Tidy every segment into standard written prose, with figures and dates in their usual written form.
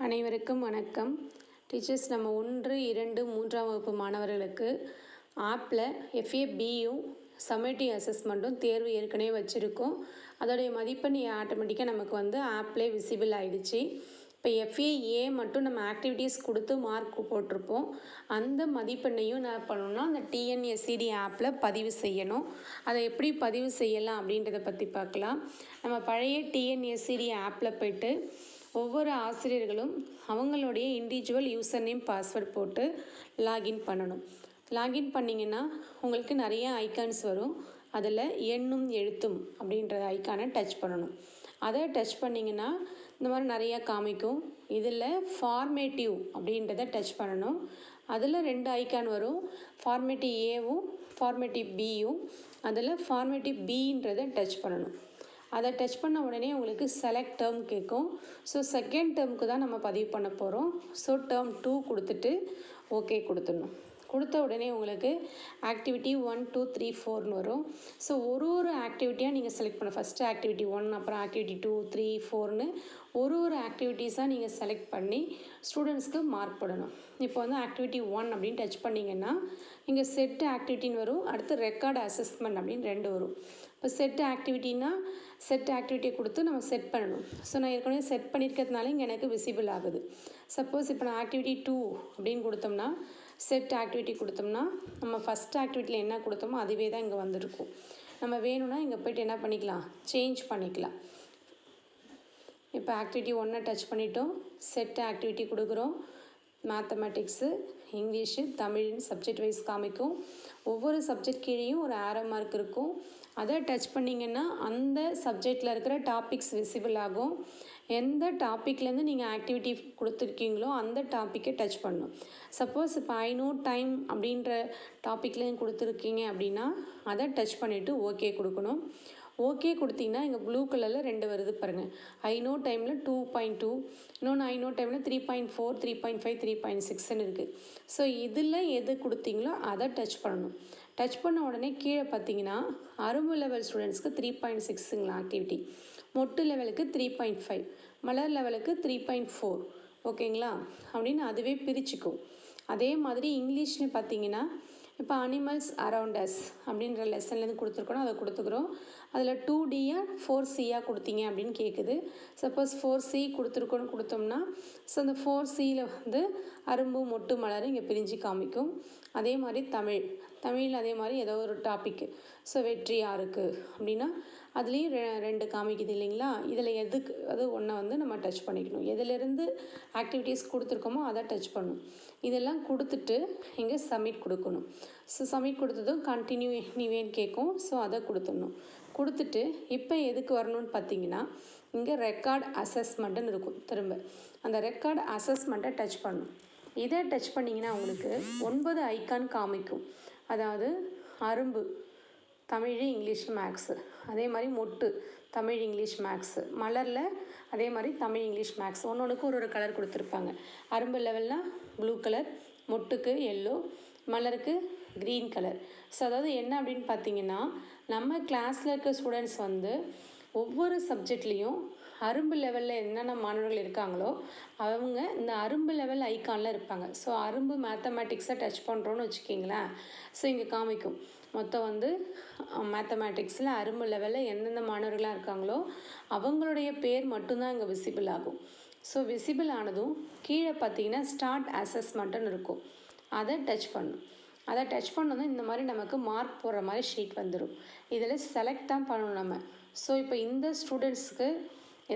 அனைவருக்கும் வணக்கம். டீச்சர்ஸ், நம்ம 1, 2, 3ஆம் வகுப்பு மாணவர்களுக்கு ஆப்பில் FABயும் சம்மேட்டிவ் அசஸ்மெண்ட்டும் தேர்வு ஏற்கனவே வச்சுருக்கோம். அதோடைய மதிப்பெண் ஆட்டோமேட்டிக்காக நமக்கு ஆப்லேயே விசிபிள் ஆகிடுச்சு. இப்போ FAA மட்டும் நம்ம ஆக்டிவிட்டீஸ் கொடுத்து மார்க் போட்டிருப்போம். அந்த மதிப்பெண்ணையும் என்ன பண்ணணும்னா அந்த TNSED ஆப்பில் பதிவு செய்யணும். அதை எப்படி பதிவு செய்யலாம் அப்படின்றத பற்றி பார்க்கலாம். நம்ம பழைய TNSED ஆப்பில் போய்ட்டு ஒவ்வொரு ஆசிரியர்களும் அவங்களுடைய இண்டிவிஜுவல் யூசர் நேம் பாஸ்வேர்ட் போட்டு லாகின் பண்ணணும். லாகின் பண்ணிங்கன்னா உங்களுக்கு நிறைய ஐக்கான்ஸ் வரும். அதில் எண்ணும் எழுத்தும் அப்படின்ற ஐக்கானை டச் பண்ணணும். அதை டச் பண்ணிங்கன்னா இந்த மாதிரி நிறையா காமிக்கும். இதில் ஃபார்மேட்டிவ் அப்படின்றத டச் பண்ணணும். அதில் 2 ஐக்கான் வரும், ஃபார்மேட்டிவ் ஏவும் ஃபார்மேட்டிவ் பியும். அதில் ஃபார்மேட்டிவ் பின்றதை டச் பண்ணணும். அதை டச் பண்ண உடனே உங்களுக்கு செலக்ட் டேர்ம் கேட்கும். ஸோ செகண்ட் டேர்முக்கு தான் நம்ம பதிவு பண்ண போகிறோம். ஸோ டேர்ம் 2 கொடுத்துட்டு ஓகே கொடுத்துடணும். கொடுத்த உடனே உங்களுக்கு ஆக்டிவிட்டி 1, 2, 3, 4ன்னு வரும். ஸோ ஒரு ஆக்டிவிட்டியாக நீங்கள் செலக்ட் பண்ண ஃபஸ்ட்டு ஆக்டிவிட்டி 1, அப்புறம் ஆக்டிவிட்டி 2, 3, 4ன்னு ஒரு ஆக்டிவிட்டீஸாக நீங்கள் செலக்ட் பண்ணி ஸ்டூடெண்ட்ஸ்க்கு மார்க் போடணும். இப்போ ஆக்டிவிட்டி 1 அப்படின்னு டச் பண்ணிங்கன்னா இங்கே செட் ஆக்டிவிட்டின்னு வரும். அடுத்து ரெக்கார்டு அசஸ்மெண்ட் அப்படின்னு 2 வரும். இப்போ செட் ஆக்டிவிட்டின்னா செட் ஆக்டிவிட்டியை கொடுத்து நம்ம செட் பண்ணணும். ஸோ நான் ஏற்கனவே செட் பண்ணியிருக்கிறதுனால இங்கே எனக்கு விசிபிள் ஆகுது. சப்போஸ் இப்போ நான் ஆக்டிவிட்டி 2 அப்படின்னு கொடுத்தோம்னா செட் ஆக்டிவிட்டி கொடுத்தோம்னா நம்ம ஃபஸ்ட் ஆக்டிவிட்டியில் என்ன கொடுத்தோமோ அதுவே தான் இங்கே வந்துருக்கும். நம்ம வேணும்னா இங்கே போய்ட்டு என்ன பண்ணிக்கலாம், சேஞ்ச் பண்ணிக்கலாம். இப்போ ஆக்டிவிட்டி 1 டச் பண்ணிட்டோம். செட் ஆக்டிவிட்டி கொடுக்குறோம். மேத்தமெட்டிக்ஸு, இங்கிலீஷு, தமிழ்னு சப்ஜெக்ட் வைஸ் காமிக்கும். ஒவ்வொரு சப்ஜெக்ட் கீழேயும் ஒரு ஆரோ மார்க் இருக்கும். அதை டச் பண்ணிங்கன்னா அந்த சப்ஜெக்டில் இருக்கிற டாபிக்ஸ் விசிபிள் ஆகும். எந்த டாப்பிக்லேருந்து நீங்கள் ஆக்டிவிட்டி கொடுத்துருக்கீங்களோ அந்த டாப்பிக்கை டச் பண்ணணும். சப்போஸ் இப்போ ஐ நோ டைம் அப்படின்ற டாப்பிக்லேருந்து கொடுத்துருக்கீங்க அப்படின்னா அதை டச் பண்ணிவிட்டு ஓகே கொடுக்கணும். ஓகே கொடுத்தீங்கன்னா இங்கே ப்ளூ கலரில் 2 வருது பாருங்கள். ஐ நோ டைமில் 2.2, இன்னொன்று ஐ நோ டைமில் 3.4, 3.5, 3.6ன்னு இருக்குது. ஸோ இதில் எது கொடுத்தீங்களோ அதை டச் பண்ணணும். டச் பண்ண உடனே கீழே பார்த்தீங்கன்னா அரும்பு லெவல் ஸ்டூடெண்ட்ஸ்க்கு 3.6ங்களா ஆக்டிவிட்டி, மொட்டு லெவலுக்கு 3.5, மலர் லெவலுக்கு 3.4. ஓகேங்களா அப்படின்னு அதுவே பிரிச்சுக்கும். அதே மாதிரி இங்கிலீஷ்னு பார்த்தீங்கன்னா இப்போ அனிமல்ஸ் அரவுண்ட் அஸ் அப்படின்ற லெசன்லேருந்து கொடுத்துருக்கோம், அதை கொடுத்துக்கிறோம். அதில் 2Dயா 4Cயாக கொடுத்தீங்க அப்படின்னு கேட்குது. சப்போஸ் 4C கொடுத்துருக்கோன்னு கொடுத்தோம்னா ஸோ அந்த 4Cயில் அரும்பு மொட்டு மலர் இங்கே பிரிஞ்சு காமிக்கும். அதே மாதிரி தமிழ் அதே மாதிரி ஏதோ ஒரு டாப்பிக்கு. ஸோ வெற்றி யாருக்கு அப்படின்னா அதுலேயும் 2 காமிக்குது இல்லைங்களா. இதில் எதுக்கு அது ஒன்றை நம்ம டச் பண்ணிக்கணும். எதிலேருந்து ஆக்டிவிட்டீஸ் கொடுத்துருக்கோமோ அதை டச் பண்ணணும். இதெல்லாம் கொடுத்துட்டு இங்கே சப்மிட் கொடுக்கணும். ஸோ சப்மிட் கொடுத்ததும் கண்டினியூ எனிவேன்னு கேட்கும். ஸோ அதை கொடுத்துடணும். கொடுத்துட்டு இப்போ எதுக்கு வரணும்னு பார்த்தீங்கன்னா இங்கே ரெக்கார்ட் அசஸ்மெண்ட்டுன்னு இருக்கும். திரும்ப அந்த ரெக்கார்ட் அசஸ்மெண்ட்டை டச் பண்ணணும். இதை டச் பண்ணிங்கன்னா உங்களுக்கு 9 ஐக்கான் காமிக்கும். அதாவது அரும்பு தமிழ், இங்கிலீஷ், மேக்ஸு, அதே மாதிரி மொட்டு தமிழ், இங்கிலீஷ், மேக்ஸு, மலரில் அதே மாதிரி தமிழ், இங்கிலீஷ், மேக்ஸ் ஒன்று ஒரு கலர் கொடுத்துருப்பாங்க. அரும்பு லெவல்னால் ப்ளூ கலர், மொட்டுக்கு எல்லோ, மலருக்கு க்ரீன் கலர். ஸோ அதாவது என்ன அப்படின்னு பார்த்தீங்கன்னா நம்ம கிளாஸில் இருக்க ஸ்டூடெண்ட்ஸ் ஒவ்வொரு சப்ஜெக்ட்லேயும் அரும்பு லெவலில் என்னென்ன மாணவர்கள் இருக்காங்களோ அவங்க இந்த அரும்பு லெவல் ஐக்கானில் இருப்பாங்க. ஸோ அரும்பு மேத்தமேட்டிக்ஸை டச் பண்ணுறோன்னு வச்சுக்கிங்களேன். ஸோ இங்கே காமிக்கும் மொத்தம் மேத்தமேட்டிக்ஸில் அரும்பு லெவலில் எந்தெந்த மாணவர்களாக இருக்காங்களோ அவங்களுடைய பேர் மட்டும்தான் இங்கே விசிபிள் ஆகும். ஸோ விசிபிள் ஆனதும் கீழே பார்த்தீங்கன்னா ஸ்டார்ட் அசஸ்மெண்ட்டுன்னு இருக்கும். அதை டச் பண்ணணும். அதை டச் பண்ணதும் இந்த மாதிரி நமக்கு மார்க் போடுற மாதிரி ஷீட் வந்துடும். இதில் செலக்ட் தான் பண்ணணும் நம்ம. ஸோ இப்போ இந்த ஸ்டூடெண்ட்ஸ்க்கு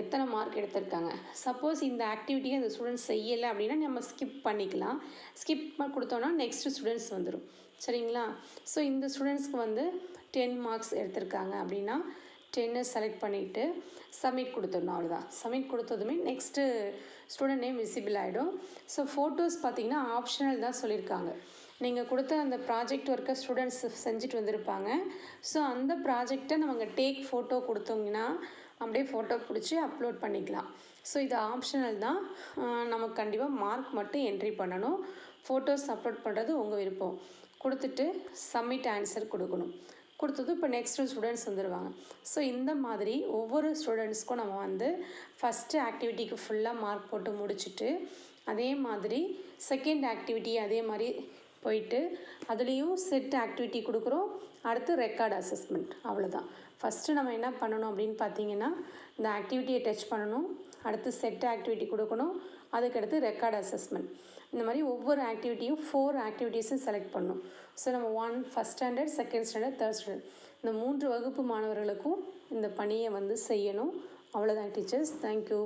எத்தனை மார்க் எடுத்திருக்காங்க, சப்போஸ் இந்த ஆக்டிவிட்டியை இந்த ஸ்டூடெண்ட்ஸ் செய்யலை அப்படின்னா நம்ம ஸ்கிப் பண்ணிக்கலாம். ஸ்கிப் கொடுத்தோன்னா நெக்ஸ்ட் ஸ்டூடெண்ட்ஸ் வந்துடும். சரிங்களா. ஸோ இந்த ஸ்டூடெண்ட்ஸ்க்கு 10 மார்க்ஸ் எடுத்திருக்காங்க அப்படின்னா 10 செலக்ட் பண்ணிவிட்டு சப்மிட் கொடுத்துடணும். அவ்வளோதான். சப்மிட் கொடுத்ததுமே நெக்ஸ்ட்டு ஸ்டூடெண்ட் நேம் விசிபிள் ஆகிடும். ஸோ ஃபோட்டோஸ் பார்த்திங்கன்னா ஆப்ஷனல் தான் சொல்லியிருக்காங்க. நீங்கள் கொடுத்த அந்த ப்ராஜெக்ட் ஒர்க்கை ஸ்டூடெண்ட்ஸ் செஞ்சுட்டு வந்திருப்பாங்க. ஸோ அந்த ப்ராஜெக்டை நம்ம டேக் ஃபோட்டோ கொடுத்தோங்கன்னா அப்படியே ஃபோட்டோ பிடிச்சி அப்லோட் பண்ணிக்கலாம். ஸோ இது ஆப்ஷனல் தான். நமக்கு கண்டிப்பாக மார்க் மட்டும் என்ட்ரி பண்ணணும். ஃபோட்டோஸ் அப்லோட் பண்ணுறது உங்கள் விருப்பம். கொடுத்துட்டு சப்மிட் ஆன்சர் கொடுக்கணும். கொடுத்தது இப்போ நெக்ஸ்ட்டு ஸ்டூடெண்ட்ஸ் வந்துடுவாங்க. ஸோ இந்த மாதிரி ஒவ்வொரு ஸ்டூடெண்ட்ஸ்க்கும் நம்ம வந்து ஃபஸ்ட்டு ஆக்டிவிட்டிக்கு ஃபுல்லாக மார்க் போட்டு முடிச்சுட்டு அதே மாதிரி செகண்ட் ஆக்டிவிட்டி அதே மாதிரி போயிட்டு அதுலேயும் செட் ஆக்டிவிட்டி கொடுக்குறோம். அடுத்து ரெக்கார்டு அசஸ்மெண்ட். அவ்வளோதான். ஃபஸ்ட்டு நம்ம என்ன பண்ணணும் அப்படின்னு பார்த்தீங்கன்னா இந்த ஆக்டிவிட்டியை டச் பண்ணணும், அடுத்து செட் ஆக்டிவிட்டி கொடுக்கணும், அதுக்கடுத்து ரெக்கார்டு அசஸ்மெண்ட். இந்த மாதிரி ஒவ்வொரு ஆக்டிவிட்டியும் 4 ஆக்டிவிட்டீஸும் செலக்ட் பண்ணணும். ஸோ நம்ம first standard, second standard, third standard இந்த 3 வகுப்பு மாணவர்களுக்கும் இந்த பணியை வந்து செய்யணும். அவ்வளோதான் டீச்சர்ஸ். தேங்க்யூ.